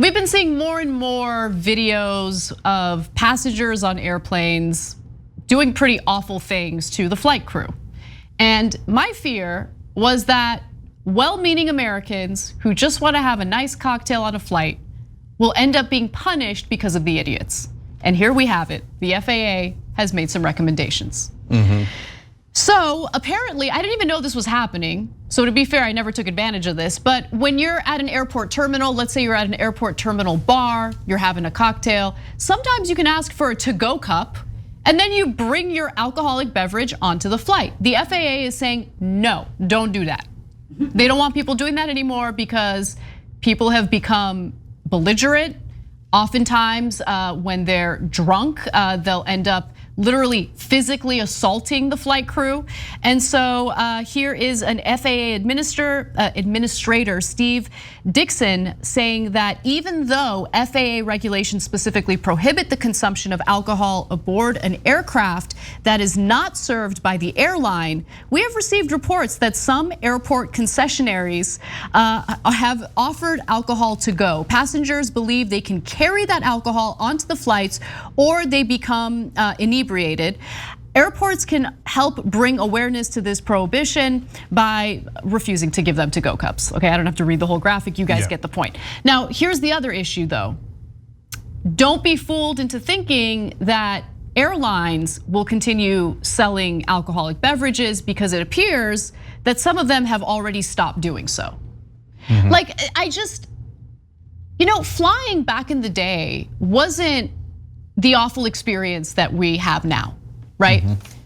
We've been seeing more and more videos of passengers on airplanes doing pretty awful things to the flight crew. And my fear was that well-meaning Americans who just want to have a nice cocktail on a flight will end up being punished because of the idiots. And here we have it. The FAA has made some recommendations. So apparently, I didn't even know this was happening. So to be fair, I never took advantage of this. But when you're at an airport terminal, let's say you're at an airport terminal bar, you're having a cocktail, sometimes you can ask for a to-go cup, and then you bring your alcoholic beverage onto the flight. The FAA is saying, no, don't do that. They don't want people doing that anymore because people have become belligerent. Oftentimes, when they're drunk, they'll end up literally physically assaulting the flight crew. And so here is an FAA administrator, Steve Dixon, saying that even though FAA regulations specifically prohibit the consumption of alcohol aboard an aircraft that is not served by the airline, we have received reports that some airport concessionaires have offered alcohol to go. Passengers believe they can carry that alcohol onto the flights or they become inebriated. Airports can help bring awareness to this prohibition by refusing to give them to-go cups. Okay, I don't have to read the whole graphic, you guys get the point. Now, here's the other issue though. Don't be fooled into thinking that airlines will continue selling alcoholic beverages because it appears that some of them have already stopped doing so. Like, flying back in the day wasn't the awful experience that we have now, right?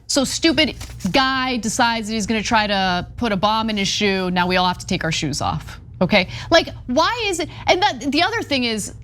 So stupid guy decides that he's gonna try to put a bomb in his shoe. Now we all have to take our shoes off, okay? Like, why is it? And the other thing is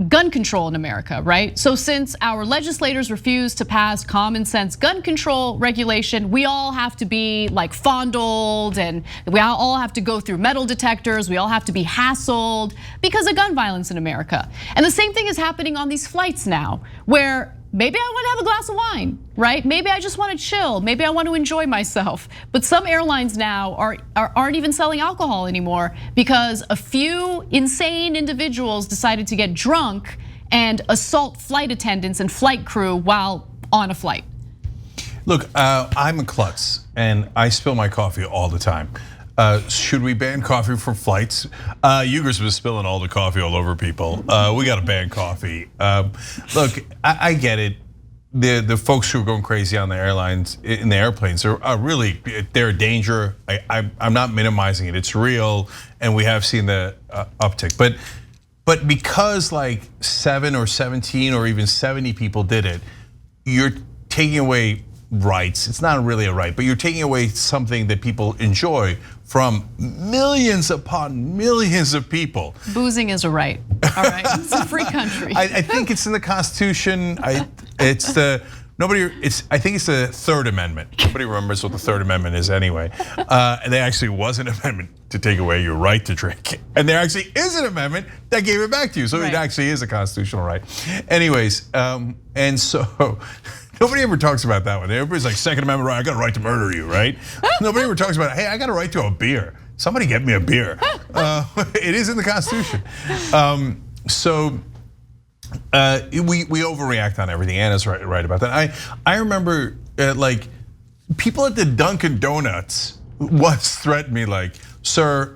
gun control in America, right? So since our legislators refuse to pass common sense gun control regulation, we all have to be like fondled and we all have to go through metal detectors. We all have to be hassled because of gun violence in America. And the same thing is happening on these flights now, where maybe I want to have a glass of wine, right? Maybe I just want to chill. Maybe I want to enjoy myself. But some airlines now aren't even selling alcohol anymore because a few insane individuals decided to get drunk and assault flight attendants and flight crew while on a flight. Look, I'm a klutz and I spill my coffee all the time. Should we ban coffee from flights? Uygur's been spilling all the coffee all over people. We got to ban coffee. Look, I get it. The folks who are going crazy on the airlines, in the airplanes, are really, they're a danger. I'm not minimizing it. It's real, and we have seen the uptick. But because like 7 or 17 or even 70 people did it, you're taking away rights. It's not really a right, but you're taking away something that people enjoy from millions upon millions of people. Boozing is a right, all right? It's a free country. I think it's in the Constitution. I think it's the Third Amendment. Nobody remembers what the Third Amendment is anyway. And there actually was an amendment to take away your right to drink. And there actually is an amendment that gave it back to you. So it actually is a constitutional right. Anyways, and so, nobody ever talks about that one. Everybody's like, Second Amendment right, I got a right to murder you, right? Nobody ever talks about, hey, I got a right to a beer. Somebody get me a beer. It is in the Constitution. We overreact on everything. Anna's right about that. I remember like people at the Dunkin' Donuts once threatened me like, sir,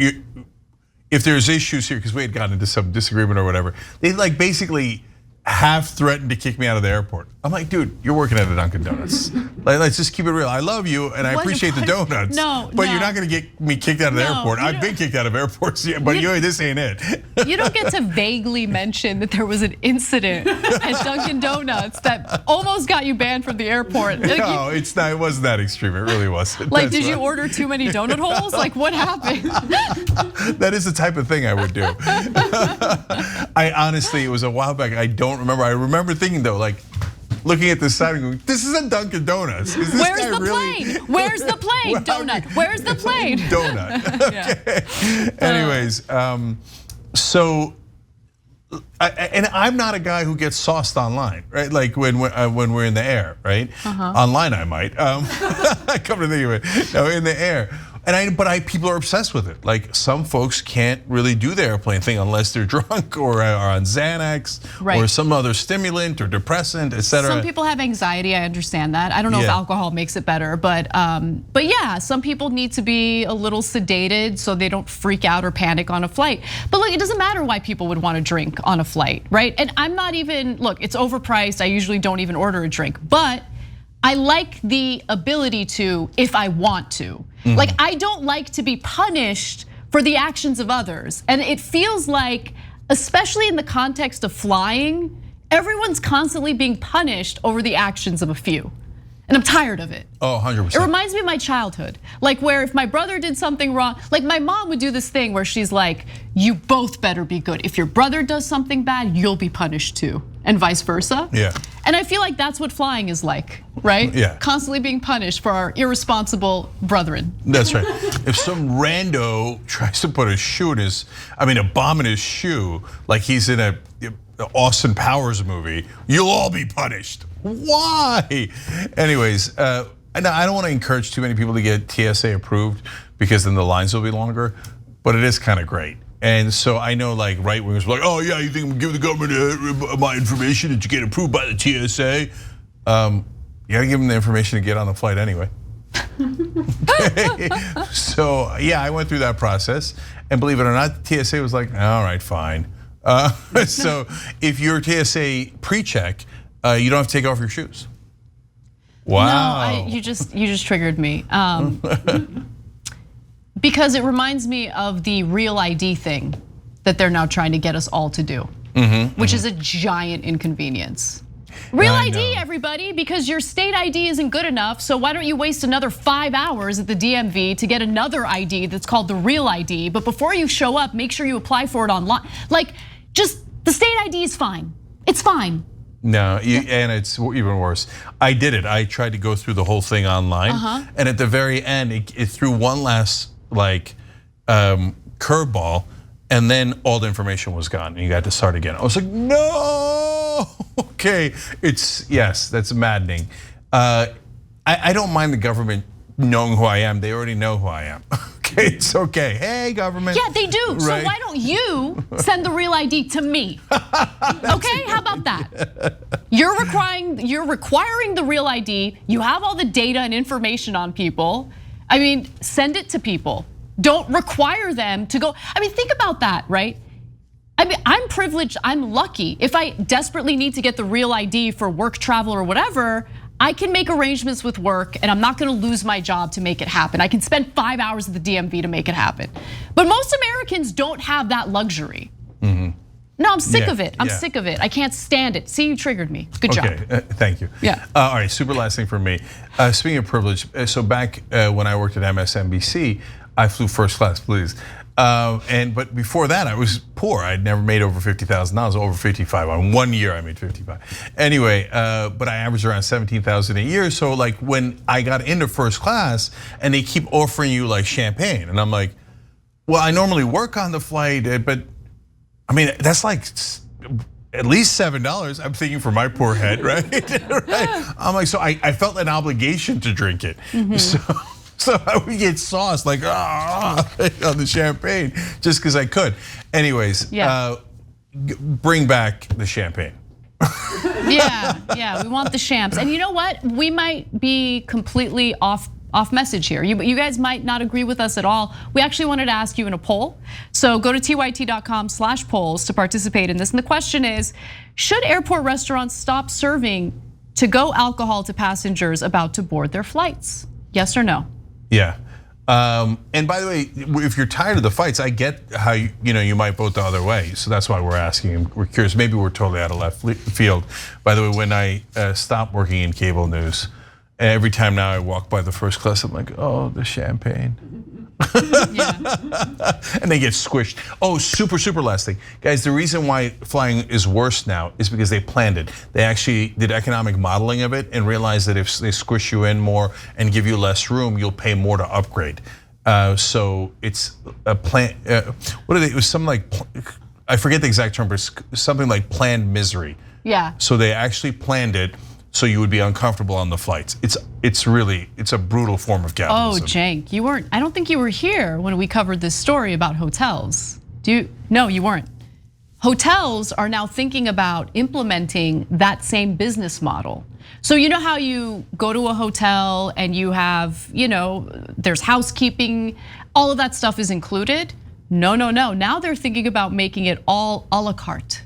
if there's issues here, because we had gotten into some disagreement or whatever, they like basically have threatened to kick me out of the airport. I'm like, dude, you're working at a Dunkin' Donuts. Like, let's just keep it real. I love you and I appreciate the donuts. But you're not gonna get me kicked out of the airport. I've been kicked out of airports, but this ain't it. You don't get to vaguely mention that there was an incident at Dunkin' Donuts that almost got you banned from the airport. No, it's not. It wasn't that extreme. It really wasn't. Like, did you order too many donut holes? Like, what happened? That is the type of thing I would do. I honestly, it was a while back. I don't remember. I remember thinking though, like, looking at this sign and going, this is a Dunkin' Donuts. Is this Where's guy the really? plane? Where's the plane? Donut. Where's the plane? Donut. Okay. Anyways, and I'm not a guy who gets sauced online, right? Like when we're in the air, right? Online I might. Come to think of it, no, in the air. But people are obsessed with it. Like some folks can't really do the airplane thing unless they're drunk or are on Xanax or some other stimulant or depressant, etc. Some people have anxiety. I understand that. I don't know if alcohol makes it better, but yeah, some people need to be a little sedated so they don't freak out or panic on a flight. But look, it doesn't matter why people would want to drink on a flight, right? And I'm not even, look, it's overpriced. I usually don't even order a drink, but I like the ability to if I want to. Like I don't like to be punished for the actions of others. And it feels like, especially in the context of flying, everyone's constantly being punished over the actions of a few. And I'm tired of it. Oh, 100%. It reminds me of my childhood. Like where if my brother did something wrong, like my mom would do this thing where she's like, you both better be good. If your brother does something bad, you'll be punished too. And vice versa. Yeah. And I feel like that's what flying is like, right? Yeah. Constantly being punished for our irresponsible brethren. That's right. If some rando tries to put a bomb in his shoe, like he's in a Austin Powers movie, you'll all be punished. Why? Anyways, I don't want to encourage too many people to get TSA approved because then the lines will be longer, but it is kind of great. And so I know like right wingers were like, oh yeah, you think I'm gonna give the government my information to get approved by the TSA? You gotta give them the information to get on the flight anyway. Okay. So yeah, I went through that process, and believe it or not, the TSA was like, all right, fine. So if you're TSA pre-check, you don't have to take off your shoes. Wow. No, you just triggered me. Because it reminds me of the real ID thing that they're now trying to get us all to do, which is a giant inconvenience. Real ID, everybody, because your state ID isn't good enough, so why don't you waste another 5 hours at the DMV to get another ID that's called the real ID, but before you show up, make sure you apply for it online. Like, just the state ID is fine, it's fine. No, and it's even worse. I did it, I tried to go through the whole thing online, and at the very end, it threw one last curveball, and then all the information was gone, and you got to start again. I was like, no, okay, yes, that's maddening. I don't mind the government knowing who I am. They already know who I am. Okay, it's okay. Hey, government. Yeah, they do. Right? So why don't you send the real ID to me? Okay, how about that? You're requiring the real ID. You have all the data and information on people. I mean, send it to people. Don't require them to go. I mean, think about that, right? I mean, I'm privileged, I'm lucky. If I desperately need to get the real ID for work, travel, or whatever, I can make arrangements with work and I'm not gonna lose my job to make it happen. I can spend 5 hours at the DMV to make it happen. But most Americans don't have that luxury. No, I'm sick of it. I'm sick of it. I can't stand it. See, you triggered me. Good job. Okay, thank you. Yeah. All right, super last thing for me. Speaking of privilege, so back when I worked at MSNBC, I flew first class, please. But before that, I was poor. I'd never made over $50,000, over 55. On 1 year, I made 55. Anyway, but I averaged around 17,000 a year. So like when I got into first class, and they keep offering you like champagne, and I'm like, well, I normally work on the flight, but I mean that's like at least $7. I'm thinking for my poor head, right? Right? I'm like, so I felt an obligation to drink it. So I would get sauce like on the champagne just because I could. Anyways, bring back the champagne. Yeah, we want the champs. And you know what? We might be completely off message here. You guys might not agree with us at all. We actually wanted to ask you in a poll. So go to tyt.com/polls to participate in this. And the question is, should airport restaurants stop serving to-go alcohol to passengers about to board their flights? Yes or no? Yeah, and by the way, if you're tired of the fights, I get how you might vote the other way. So that's why we're asking. We're curious. Maybe we're totally out of left field. By the way, when I stopped working in cable news, every time now I walk by the first class, I'm like, oh, the champagne. And they get squished. Oh, super last thing. Guys, the reason why flying is worse now is because they planned it. They actually did economic modeling of it and realized that if they squish you in more and give you less room, you'll pay more to upgrade. So it's a plan, what are they, it was something like, I forget the exact term, but something like planned misery. Yeah. So they actually planned it so you would be uncomfortable on the flights. It's a brutal form of capitalism. Oh, Cenk, you weren't. I don't think you were here when we covered this story about hotels. No, you weren't. Hotels are now thinking about implementing that same business model. So you know how you go to a hotel and you have, there's housekeeping, all of that stuff is included? No. Now they're thinking about making it all a la carte,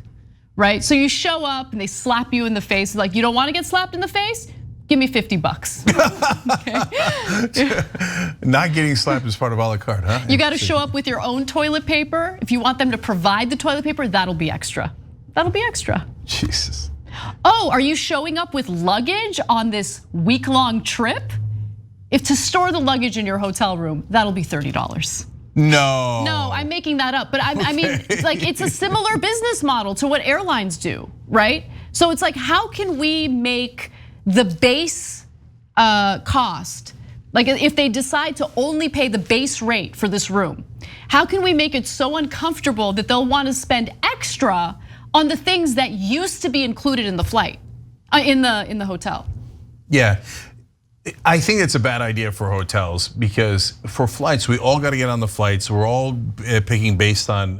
right? So you show up and they slap you in the face, like, you don't want to get slapped in the face? Give me $50. Okay. Not getting slapped is part of a la carte, huh? You got to show up with your own toilet paper. If you want them to provide the toilet paper, that'll be extra. That'll be extra. Jesus. Oh, are you showing up with luggage on this week-long trip? If to store the luggage in your hotel room, that'll be $30. No, I'm making that up, but I mean, like, it's a similar business model to what airlines do, right? So it's like, how can we make the base cost, like if they decide to only pay the base rate for this room, how can we make it so uncomfortable that they'll want to spend extra on the things that used to be included in the flight, in the hotel? Yeah. I think it's a bad idea for hotels because for flights, we all got to get on the flights. We're all picking based on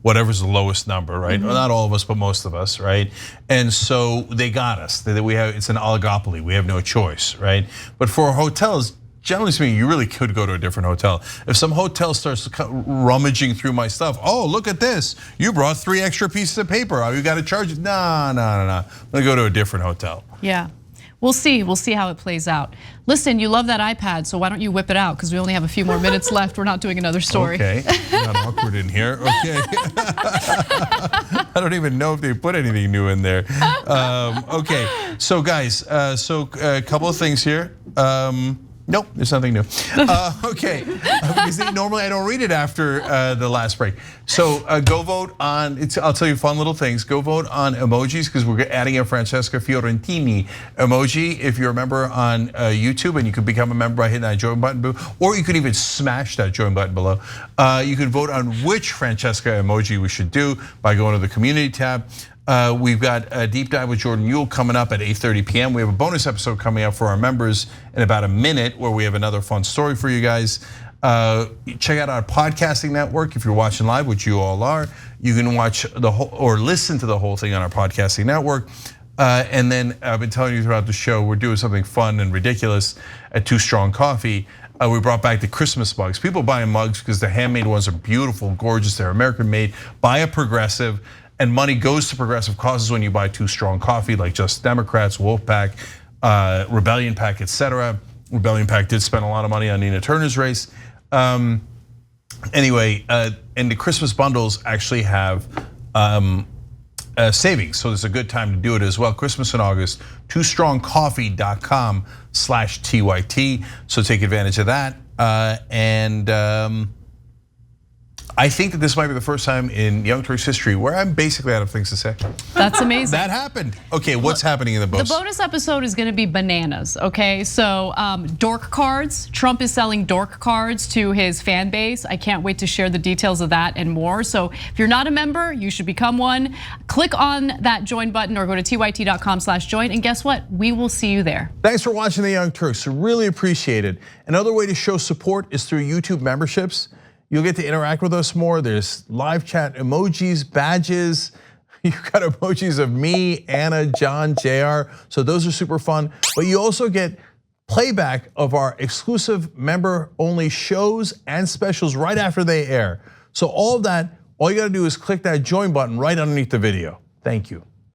whatever's the lowest number, right? Well, not all of us, but most of us, right? And so they got us. It's an oligopoly. We have no choice, right? But for hotels, generally speaking, you really could go to a different hotel. If some hotel starts rummaging through my stuff, oh, look at this. You brought 3 extra pieces of paper. Oh, you got to charge it. No. I'm gonna go to a different hotel. Yeah. We'll see how it plays out. Listen, you love that iPad, so why don't you whip it out? Because we only have a few more minutes left. We're not doing another story. Okay, not awkward in here. Okay. I don't even know if they put anything new in there. Okay, so guys, a couple of things here. Nope, there's nothing new. Okay, because normally I don't read it after the last break. So go vote on, I'll tell you fun little things. Go vote on emojis because we're adding a Francesca Fiorentini emoji. If you're a member on YouTube, and you can become a member by hitting that join button, or you could even smash that join button below. You can vote on which Francesca emoji we should do by going to the community tab. We've got a deep dive with Jordan Yule coming up at 8:30 p.m. We have a bonus episode coming up for our members in about a minute where we have another fun story for you guys. Check out our podcasting network if you're watching live, which you all are. You can watch the whole or listen to the whole thing on our podcasting network. And then I've been telling you throughout the show, we're doing something fun and ridiculous at Too Strong Coffee. We brought back the Christmas mugs. People buying mugs because the handmade ones are beautiful, gorgeous. They're American made by a progressive. And money goes to progressive causes when you buy Too Strong Coffee, like Just Democrats, Wolfpack, Rebellion Pack, etc. Rebellion Pack did spend a lot of money on Nina Turner's race. Anyway, and the Christmas bundles actually have savings, so it's a good time to do it as well. Christmas in August, toostrongcoffee.com/TYT. So take advantage of that. I think that this might be the first time in Young Turks history where I'm basically out of things to say. That's amazing. That happened. Okay, what's happening in the bonus? The bonus episode is gonna be bananas, okay? So dork cards, Trump is selling dork cards to his fan base. I can't wait to share the details of that and more. So if you're not a member, you should become one. Click on that join button or go to tyt.com/join, and guess what? We will see you there. Thanks for watching the Young Turks, really appreciate it. Another way to show support is through YouTube memberships. You'll get to interact with us more. There's live chat emojis, badges. You've got emojis of me, Anna, John, JR. So those are super fun. But you also get playback of our exclusive member-only shows and specials right after they air. So all of that, all you gotta do is click that join button right underneath the video. Thank you.